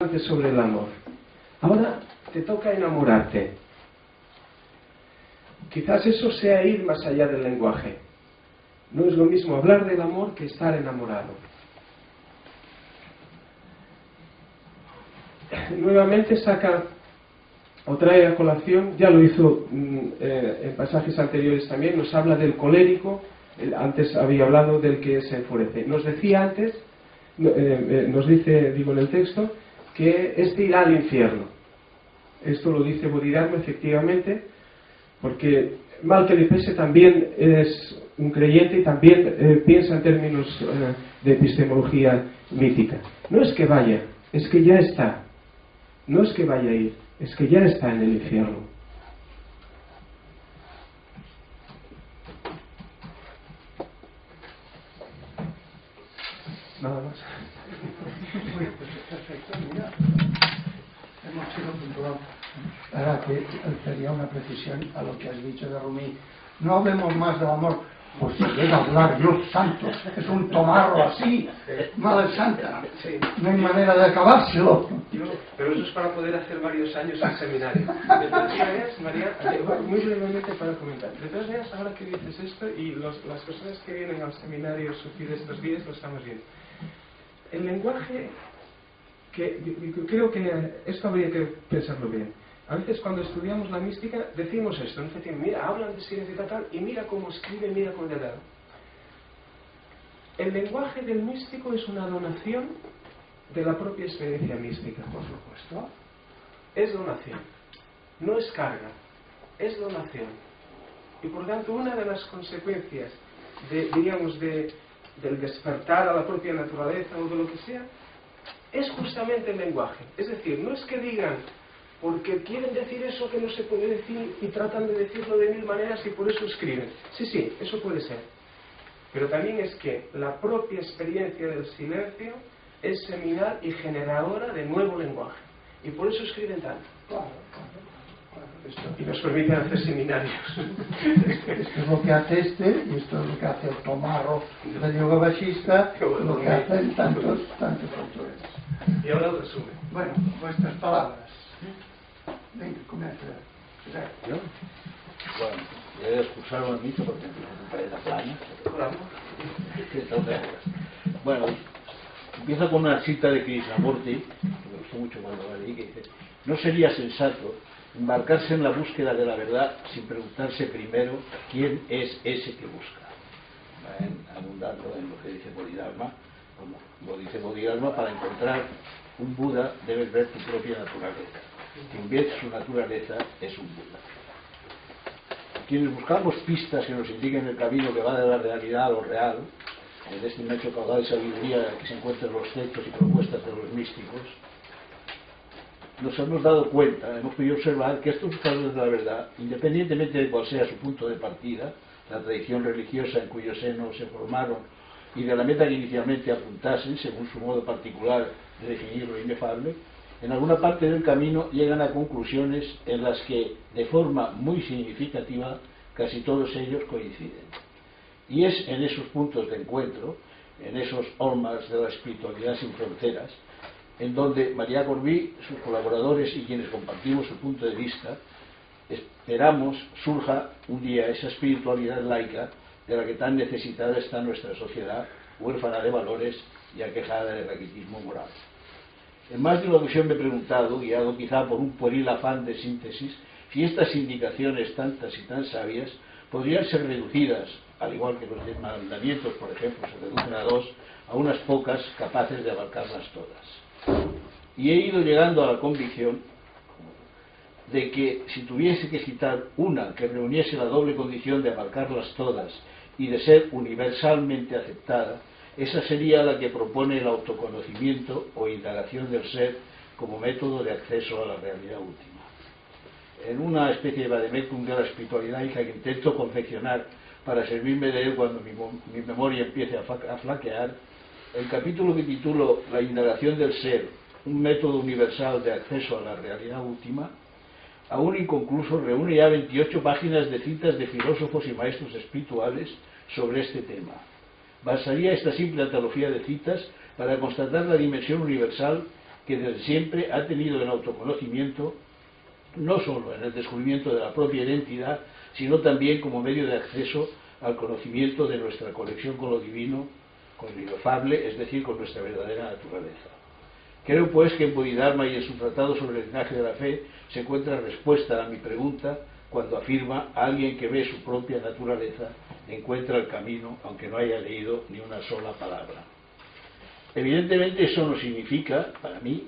antes sobre el amor. Ahora te toca enamorarte. Quizás eso sea ir más allá del lenguaje. No es lo mismo hablar del amor que estar enamorado. Nuevamente saca o trae a colación, ya lo hizo en pasajes anteriores también, nos habla del colérico, antes había hablado del que se enfurece. Nos decía antes, nos dice, digo en el texto, que este irá al infierno. Esto lo dice Bodhidharma efectivamente, porque mal que le pese también es un creyente y también piensa en términos de epistemología mítica. No es que vaya, es que ya está. No es que vaya a ir, es que ya está en el infierno. Nada más. Perfecto, mira. Hemos sido puntuales. Ahora que sería una precisión a lo que has dicho de Rumi. No hablemos más del amor. Pues si llega a hablar Dios santo, es un tomarro así, madre santa. No hay manera de acabárselo. Pero eso es para poder hacer varios años en seminario. De todas maneras, María, muy brevemente para comentar. De todas maneras, ahora que dices esto, y las personas que vienen al seminario Sufí de estos días lo estamos viendo. El lenguaje, creo que esto habría que pensarlo bien. A veces cuando estudiamos la mística decimos esto, ¿no? Decimos, mira, hablan de silencio y tal, y mira cómo escribe, mira cómo le da. El lenguaje del místico es una donación de la propia experiencia mística, por supuesto. Es donación, no es carga, es donación. Y por tanto, una de las consecuencias del despertar a la propia naturaleza o de lo que sea, es justamente el lenguaje. Es decir, no es que digan, porque quieren decir eso que no se puede decir y tratan de decirlo de mil maneras y por eso escriben. Sí, eso puede ser. Pero también es que la propia experiencia del silencio es seminal y generadora de nuevo lenguaje. Y por eso escriben tanto. Y nos permiten hacer seminarios. Esto es lo que hace y esto es lo que hace el tomarro del yoga bajista, lo que hacen tantos autores. Y ahora el resumen. Bueno, vuestras palabras. Venga, comienza. ¿Yo? Bueno, voy a excusar un mito porque me parece plana. Bueno, empieza con una cita de Krishnamurti, que me gustó mucho cuando la leí, que dice: no sería sensato embarcarse en la búsqueda de la verdad sin preguntarse primero quién es ese que busca. Abundando en lo que dice Bodhidharma, como lo dice Bodhidharma, para encontrar un Buda debes ver tu propia naturaleza. Quien ve su naturaleza es un Buda. Quienes buscamos pistas que nos indiquen el camino que va de la realidad a lo real, en este inmenso caudal de sabiduría que se encuentra en los textos y propuestas de los místicos, nos hemos dado cuenta, hemos podido observar que estos buscadores de la verdad, independientemente de cuál sea su punto de partida, la tradición religiosa en cuyo seno se formaron y de la meta que inicialmente apuntasen, según su modo particular de definir lo inefable, en alguna parte del camino llegan a conclusiones en las que, de forma muy significativa, casi todos ellos coinciden. Y es en esos puntos de encuentro, en esos olmas de la espiritualidad sin fronteras, en donde María Corbí, sus colaboradores y quienes compartimos su punto de vista, esperamos surja un día esa espiritualidad laica de la que tan necesitada está nuestra sociedad, huérfana de valores y aquejada de raquitismo moral. En más de una ocasión me he preguntado, guiado quizá por un pueril afán de síntesis, si estas indicaciones tantas y tan sabias podrían ser reducidas, al igual que los mandamientos, por ejemplo, se reducen a 2, a unas pocas capaces de abarcarlas todas. Y he ido llegando a la convicción de que si tuviese que citar una que reuniese la doble condición de abarcarlas todas y de ser universalmente aceptada, esa sería la que propone el autoconocimiento o indagación del ser como método de acceso a la realidad última. En una especie de vademecum de la espiritualidad que intento confeccionar para servirme de él cuando mi memoria empiece a flaquear, el capítulo que titulo La indagación del ser, un método universal de acceso a la realidad última, aún inconcluso, reúne ya 28 páginas de citas de filósofos y maestros espirituales sobre este tema. Bastaría esta simple antología de citas para constatar la dimensión universal que desde siempre ha tenido el autoconocimiento no solo en el descubrimiento de la propia identidad, sino también como medio de acceso al conocimiento de nuestra conexión con lo divino, con lo inefable, es decir, con nuestra verdadera naturaleza. Creo pues que en Bodhidharma y en su tratado sobre el linaje de la fe se encuentra respuesta a mi pregunta cuando afirma: alguien que ve su propia naturaleza encuentra el camino aunque no haya leído ni una sola palabra. Evidentemente eso no significa, para mí,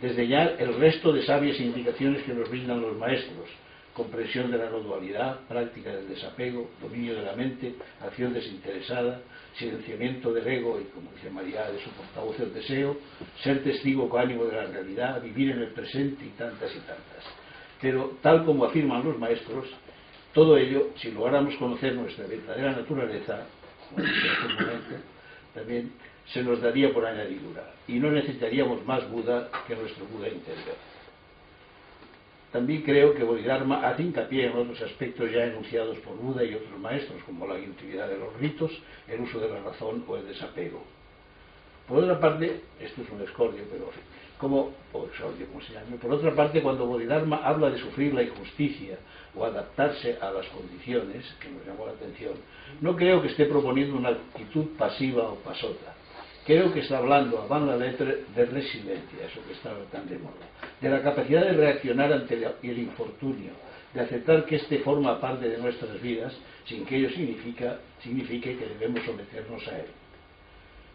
desdeñar el resto de sabias indicaciones que nos brindan los maestros: comprensión de la no dualidad, práctica del desapego, dominio de la mente, acción desinteresada, silenciamiento del ego y, como dice María, de su portavoz el deseo, ser testigo con ánimo de la realidad, vivir en el presente y tantas y tantas. Pero, tal como afirman los maestros, todo ello, si lográramos conocer nuestra verdadera naturaleza, como dije hace un momento, también se nos daría por añadidura, y no necesitaríamos más Buda que nuestro Buda interior. También creo que Bodhidharma hace hincapié en otros aspectos ya enunciados por Buda y otros maestros, como la inutilidad de los ritos, el uso de la razón o el desapego. Por otra parte, esto es un escordio, pero por otra parte, cuando Bodhidharma habla de sufrir la injusticia o adaptarse a las condiciones, que nos llamó la atención, no creo que esté proponiendo una actitud pasiva o pasota. Creo que está hablando, avant la lettre, de resiliencia, eso que está tan de moda, de la capacidad de reaccionar ante el infortunio, de aceptar que éste forma parte de nuestras vidas, sin que ello signifique que debemos someternos a él.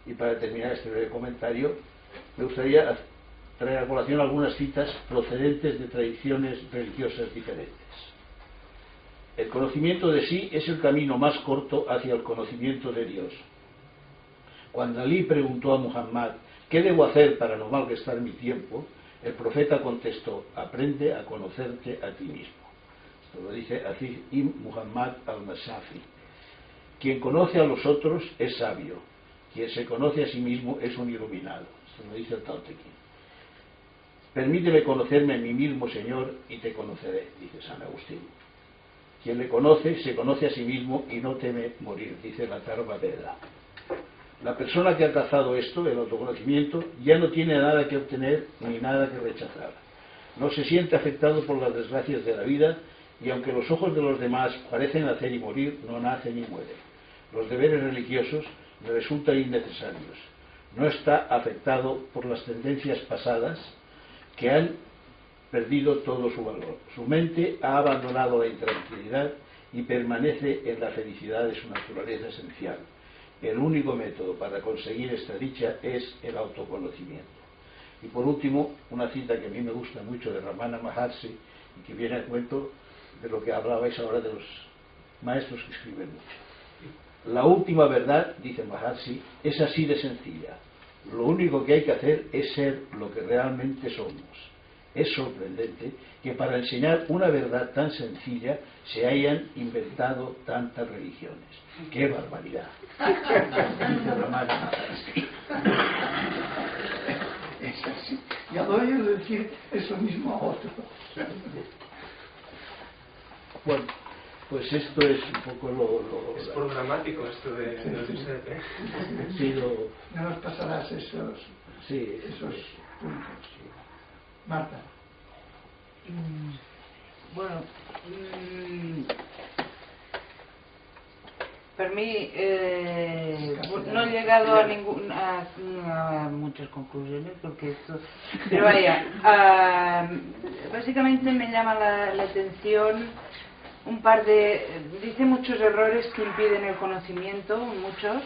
Y para terminar este breve comentario, me gustaría traer a colación algunas citas procedentes de tradiciones religiosas diferentes. El conocimiento de sí es el camino más corto hacia el conocimiento de Dios. Cuando Alí preguntó a Muhammad: ¿qué debo hacer para no malgastar mi tiempo?, el profeta contestó: aprende a conocerte a ti mismo. Esto lo dice Aziz ibn Muhammad al-Mashafi. Quien conoce a los otros es sabio, quien se conoce a sí mismo es un iluminado. Esto lo dice el Tao Te Ching. Permíteme conocerme a mí mismo, Señor, y te conoceré, dice San Agustín. Quien le conoce se conoce a sí mismo y no teme morir, dice la Tarva Veda. La persona que ha alcanzado esto, el autoconocimiento, ya no tiene nada que obtener ni nada que rechazar. No se siente afectado por las desgracias de la vida, y aunque los ojos de los demás parecen nacer y morir, no nace ni muere. Los deberes religiosos le resultan innecesarios. No está afectado por las tendencias pasadas que han perdido todo su valor. Su mente ha abandonado la intranquilidad y permanece en la felicidad de su naturaleza esencial. El único método para conseguir esta dicha es el autoconocimiento. Y por último, una cita que a mí me gusta mucho de Ramana Maharshi y que viene a cuento de lo que hablabais ahora de los maestros que escriben mucho. La última verdad, dice Maharshi, es así de sencilla. Lo único que hay que hacer es ser lo que realmente somos. Es sorprendente que para enseñar una verdad tan sencilla se hayan inventado tantas religiones. ¡Qué barbaridad! Dice Ramana Maharshi. Es así. Ya doy a decir eso mismo a otro. Bueno, pues esto es un poco lo es por dramático esto de usted, ¿eh? Sí, Ya nos pasarás esos puntos. Marta. Bueno, para mí no he llegado a muchas conclusiones porque esto, pero vaya, básicamente me llama la atención un par dice muchos errores que impiden el conocimiento, muchos,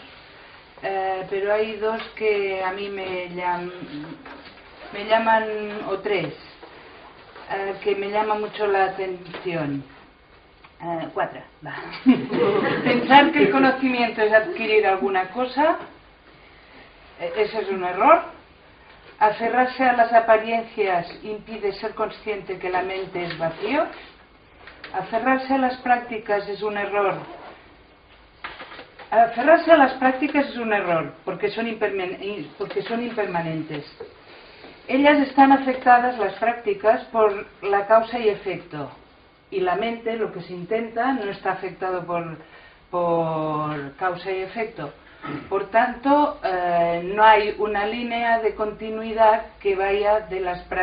pero hay dos que a mí me llaman, o tres, que me llama mucho la atención. Cuatro, va. Pensar que el conocimiento es adquirir alguna cosa, ese es un error. Aferrarse a las apariencias impide ser consciente que la mente es vacío. Aferrarse a las prácticas es un error. Aferrarse a las prácticas es un error porque son impermanentes. Ellas están afectadas, las prácticas, por la causa y efecto. Y la mente, lo que se intenta, no está afectado por causa y efecto. Por tanto, no hay una línea de continuidad que vaya de las prácticas